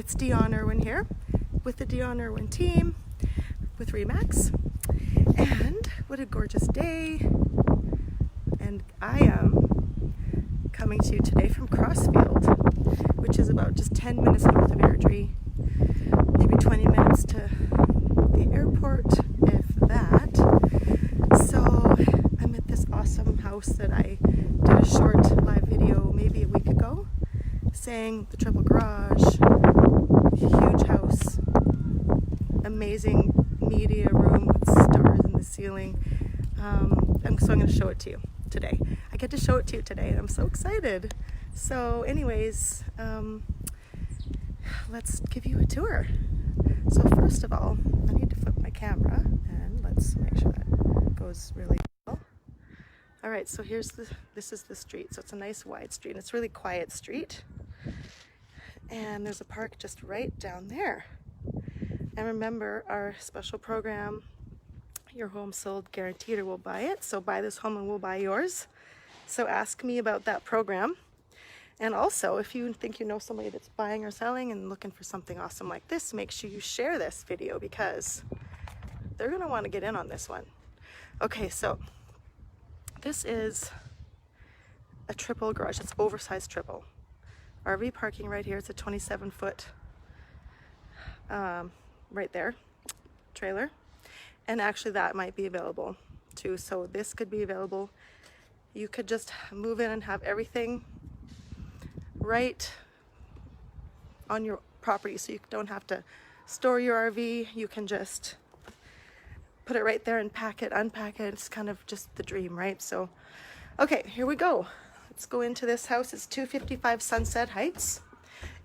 it's Dione Irwin here with the Dione Irwin team with Remax, and what a gorgeous day. And I am coming to you today from Crossfield, which is about just 10 minutes north of Airdrie, maybe 20 minutes to the airport, if that. So I'm at this awesome house that I did a short live video maybe a week ago, saying the triple garage, huge house, amazing media room with stars in the ceiling. So I'm going to show it to you today. I get to show it to you today, and I'm so excited. So anyways, let's give you a tour. So first of all, I need to flip my camera, and let's make sure that goes really well. All right, so this is the street. So it's a nice wide street, and it's a really quiet street. And there's a park just right down there. And remember our special program, your home sold guaranteed or we'll buy it. So buy this home and we'll buy yours. So ask me about that program. And also, if you think you know somebody that's buying or selling and looking for something awesome like this, make sure you share this video because they're gonna wanna get in on this one. Okay, so this is a triple garage. It's oversized triple. RV parking right here. It's a 27-foot right there trailer, and actually that might be available too. So this could be available. You could just move in and have everything right on your property, so you don't have to store your RV. You can just put it right there and pack it, unpack it. It's kind of just the dream, right? So okay, here we go. Let's go into this house. It's 255 Sunset Heights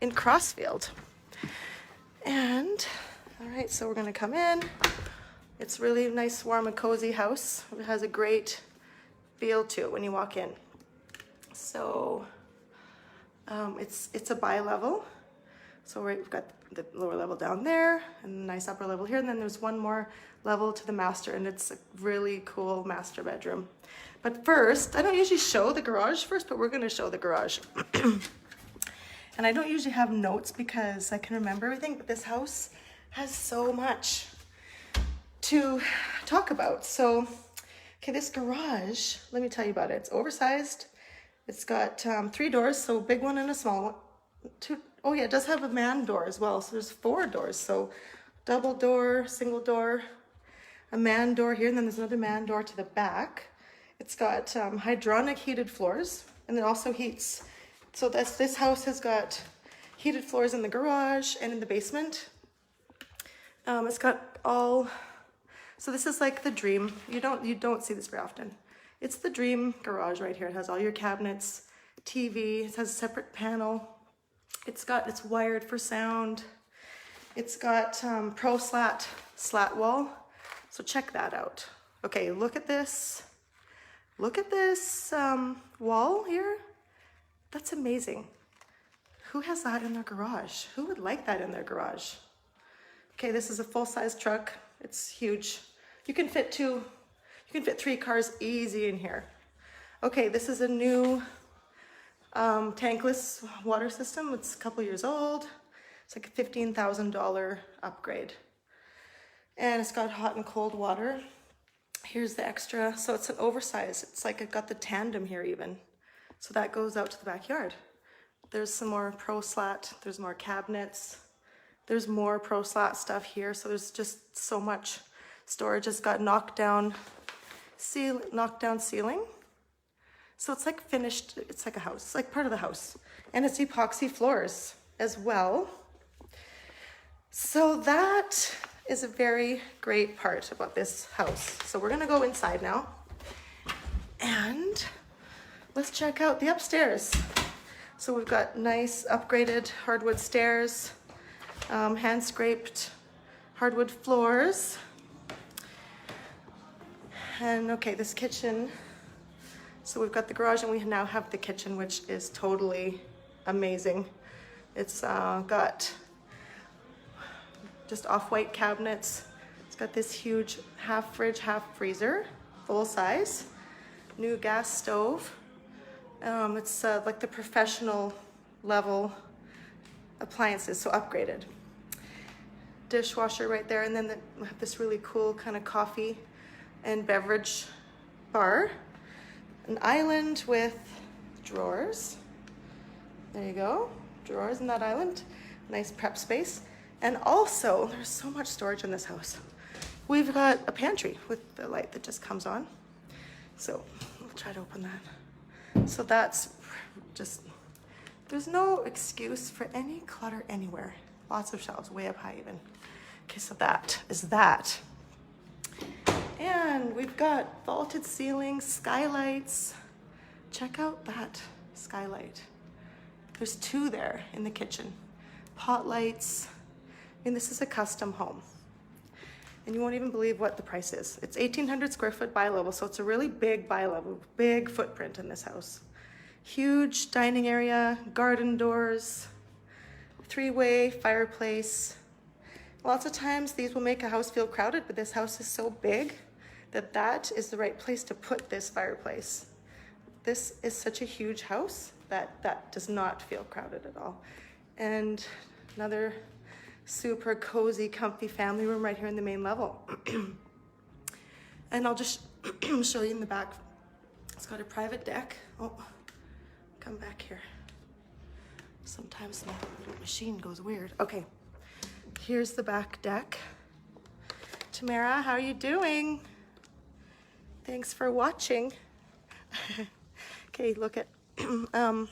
in Crossfield. And all right, so we're gonna come in. It's really nice, warm and cozy house. It has a great feel to it when you walk in. So it's a bi-level. So we've got the lower level down there and a nice upper level here. And then there's one more level to the master, and it's a really cool master bedroom. But first, I don't usually show the garage first, but we're gonna show the garage. And I don't usually have notes because I can remember everything, but this house has so much to talk about. So, okay, this garage, let me tell you about it. It's oversized. It's got 3 doors, so a big one and a small one. 2, oh yeah, it does have a man door as well. So there's 4 doors. So double door, single door, a man door here, and then there's another man door to the back. It's got hydronic heated floors, and it also heats. So this house has got heated floors in the garage and in the basement. It's got all, so this is like the dream. You don't see this very often. It's the dream garage right here. It has all your cabinets, TV. It has a separate panel. It's wired for sound. It's got pro slat wall. So check that out. Okay, look at this. Look at this wall here. That's amazing. Who has that in their garage? Who would like that in their garage? Okay, this is a full-size truck. It's huge. You can fit 3 cars easy in here. Okay, this is a new tankless water system. It's a couple years old. It's like a $15,000 upgrade. And it's got hot and cold water. Here's the extra. So it's an oversized. It's like it got the tandem here even. So that goes out to the backyard. There's some more pro slat. There's more cabinets. There's more pro slat stuff here. So there's just so much storage. It's got knocked down ceiling. So it's like finished. It's like a house. It's like part of the house. And it's epoxy floors as well. So that is a very great part about this house. So we're gonna go inside now, and let's check out the upstairs. So we've got nice upgraded hardwood stairs, hand scraped hardwood floors. And okay, this kitchen. So we've got the garage and we now have the kitchen, which is totally amazing. It's got just off-white cabinets. It's got this huge half fridge, half freezer, full size, new gas stove. It's like the professional level appliances, so upgraded. Dishwasher right there, and then we have this really cool kind of coffee and beverage bar. An island with drawers. There you go, drawers in that island. Nice prep space. And also, there's so much storage in this house. We've got a pantry with the light that just comes on. So I'll try to open that. So that's just, there's no excuse for any clutter anywhere. Lots of shelves, way up high even. Okay, so that is that. And we've got vaulted ceilings, skylights. Check out that skylight. There's two there in the kitchen. Pot lights. I mean, this is a custom home. And you won't even believe what the price is. It's 1,800 square foot bi-level, so it's a really big bi-level, big footprint in this house. Huge dining area, garden doors, three-way fireplace. Lots of times these will make a house feel crowded, but this house is so big that that is the right place to put this fireplace. This is such a huge house that that does not feel crowded at all. And another super cozy, comfy family room right here in the main level. And I'll just show you in the back. It's got a private deck. Oh, come back here. Sometimes the little machine goes weird. Okay, here's the back deck. Tamara, how are you doing? Thanks for watching. Okay, look at the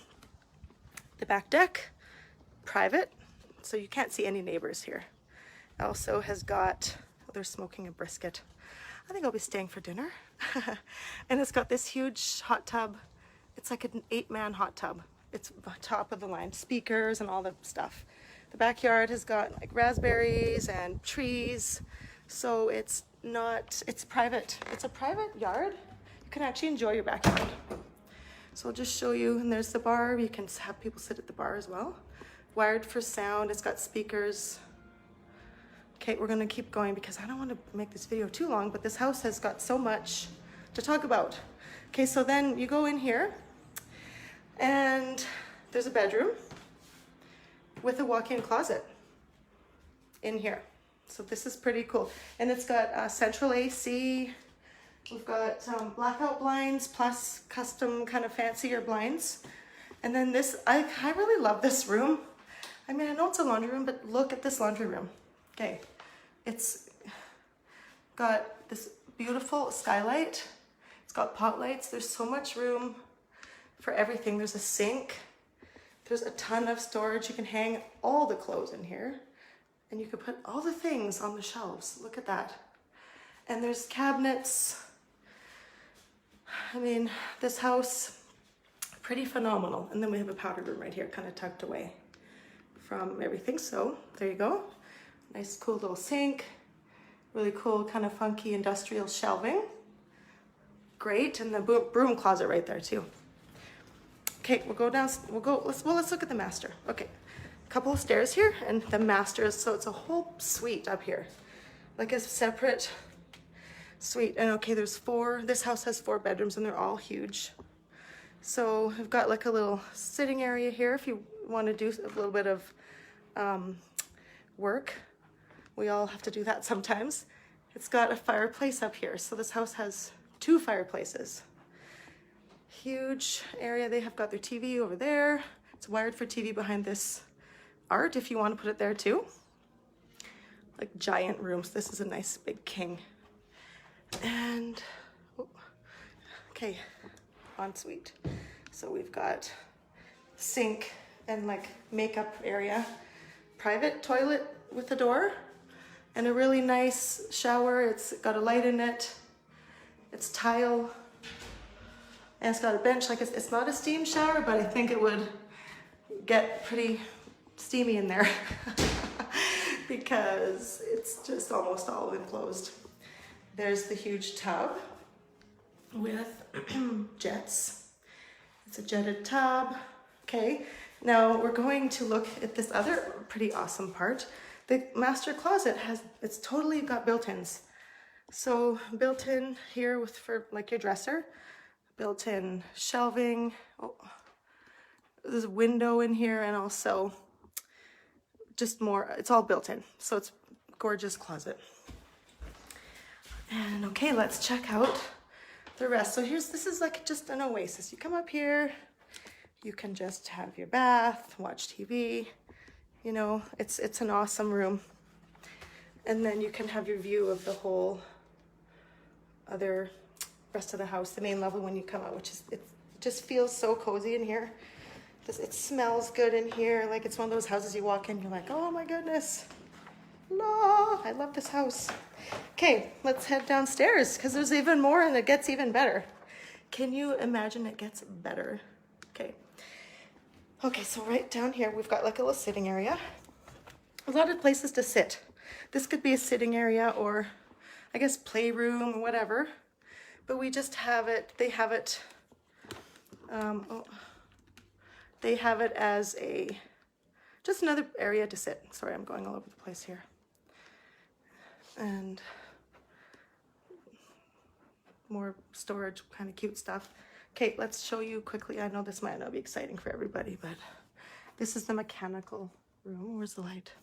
back deck, private, so you can't see any neighbors here. It also has got, oh, they're smoking a brisket. I think I'll be staying for dinner. And it's got this huge hot tub. It's like an 8-man hot tub. It's top of the line, speakers and all the stuff. The backyard has got like raspberries and trees. So it's not, it's private. It's a private yard. You can actually enjoy your backyard. So I'll just show you, and there's the bar. You can have people sit at the bar as well. Wired for sound, it's got speakers. Okay, we're gonna keep going because I don't want to make this video too long, but this house has got so much to talk about. Okay, so then you go in here and there's a bedroom with a walk-in closet in here. So this is pretty cool. And it's got central AC. We've got blackout blinds plus custom kind of fancier blinds. And then this, I really love this room. I mean, I know it's a laundry room, but look at this laundry room. Okay, it's got this beautiful skylight. It's got pot lights. There's so much room for everything. There's a sink. There's a ton of storage. You can hang all the clothes in here. And you can put all the things on the shelves. Look at that. And there's cabinets. I mean, this house, pretty phenomenal. And then we have a powder room right here, kind of tucked away from everything. So there you go. Nice, cool little sink. Really cool, kind of funky industrial shelving. Great, and the broom closet right there too. Okay, we'll go down. Let's look at the master. Okay, a couple of stairs here, and the master is, so it's a whole suite up here, like a separate suite. And okay, there's 4. This house has 4 bedrooms, and they're all huge. So I've got like a little sitting area here if you want to do a little bit of work. We all have to do that sometimes. It's got a fireplace up here. So this house has 2 fireplaces. Huge area. They have got their TV over there. It's wired for TV behind this art if you want to put it there too. Like giant rooms. This is a nice big king. And okay, ensuite. So we've got sink and like makeup area, private toilet with a door, and a really nice shower. It's got a light in it. It's tile, and it's got a bench. Like it's not a steam shower, but I think it would get pretty steamy in there because it's just almost all enclosed. There's the huge tub with jets. It's a jetted tub. Okay, now we're going to look at this other pretty awesome part. The master closet it's totally got built-ins. So built-in here for like your dresser, built-in shelving. Oh, there's a window in here, and also just more, it's all built in. So it's a gorgeous closet. And okay, let's check out the rest. So this is like just an oasis. You come up here, you can just have your bath, watch TV, you know, it's an awesome room. And then you can have your view of the whole other rest of the house, the main level when you come out, which is, it just feels so cozy in here. It smells good in here. Like it's one of those houses you walk in, you're like, oh my goodness. No, I love this house. Okay, let's head downstairs because there's even more and it gets even better. Can you imagine it gets better? Okay. Okay, so right down here, we've got like a little sitting area. A lot of places to sit. This could be a sitting area or I guess playroom or whatever, but we just have it, they have it as just another area to sit. Sorry, I'm going all over the place here. And more storage, kind of cute stuff. Okay, let's show you quickly. I know this might not be exciting for everybody, but this is the mechanical room. Where's the light?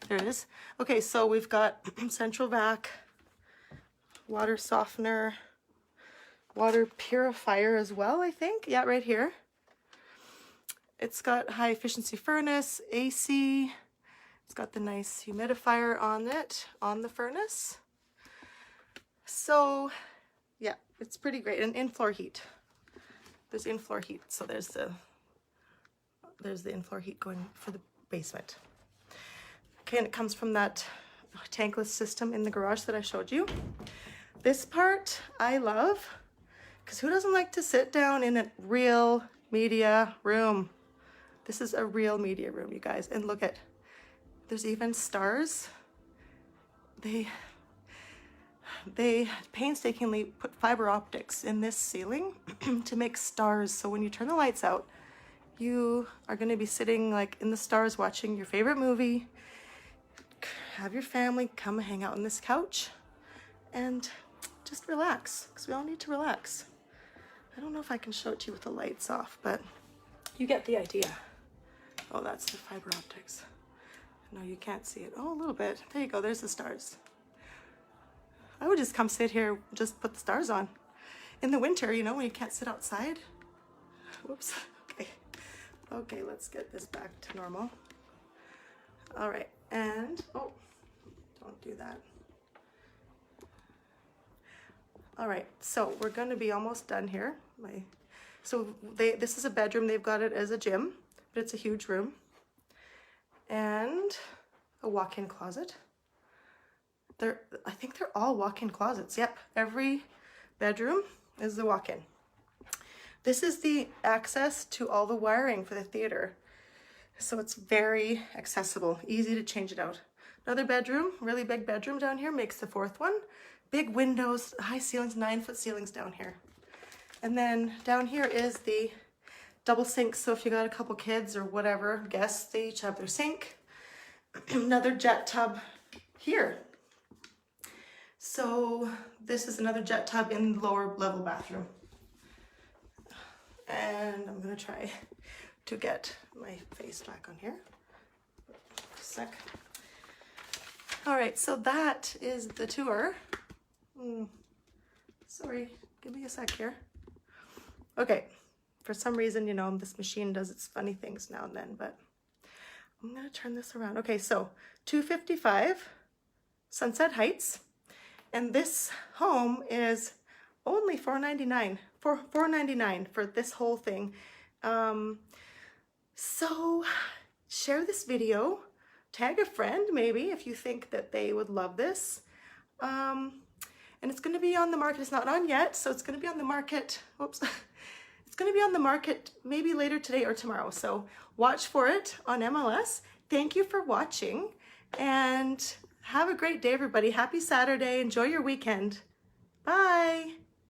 There it is. Okay, so we've got central vac, water softener, water purifier as well, I think. Yeah, right here. It's got high efficiency furnace, AC. It's got the nice humidifier on it, on the furnace. So yeah, it's pretty great. And in-floor heat. There's in-floor heat. So there's the in-floor heat going for the basement. Okay, and it comes from that tankless system in the garage that I showed you. This part I love, because who doesn't like to sit down in a real media room? This is a real media room, you guys. And look at, there's even stars. They painstakingly put fiber optics in this ceiling to make stars. So when you turn the lights out, you are going to be sitting like in the stars watching your favorite movie. Have your family come hang out on this couch and just relax, because we all need to relax. I don't know if I can show it to you with the lights off, but you get the idea. Oh, that's the fiber optics. No, you can't see it. Oh, a little bit. There you go. There's the stars. I would just come sit here, just put the stars on. In the winter, you know, when you can't sit outside. Whoops. Okay. Okay, let's get this back to normal. All right. And, oh, don't do that. All right, so we're going to be almost done here. This is a bedroom. They've got it as a gym, but it's a huge room. And a walk-in closet. I think they're all walk-in closets. Yep, every bedroom is the walk-in. This is the access to all the wiring for the theater. So it's very accessible, easy to change it out. Another bedroom, really big bedroom down here, makes the fourth one. Big windows, high ceilings, 9-foot ceilings down here. And then down here is the double sink. So if you got a couple kids or whatever, guests, they each have their sink. Another jet tub here. So this is another jet tub in the lower level bathroom. And I'm gonna try to get my face back on here. Just a sec. All right, so that is the tour. Sorry, give me a sec here. Okay, for some reason, you know, this machine does its funny things now and then, but I'm gonna turn this around. Okay, so 255 Sunset Heights, and this home is only $499 for this whole thing. So share this video, tag a friend maybe if you think that they would love this. And it's going to be on the market. It's not on yet, so it's going to be on the market. Whoops. It's going to be on the market maybe later today or tomorrow. So watch for it on MLS. Thank you for watching and have a great day, everybody. Happy Saturday. Enjoy your weekend. Bye.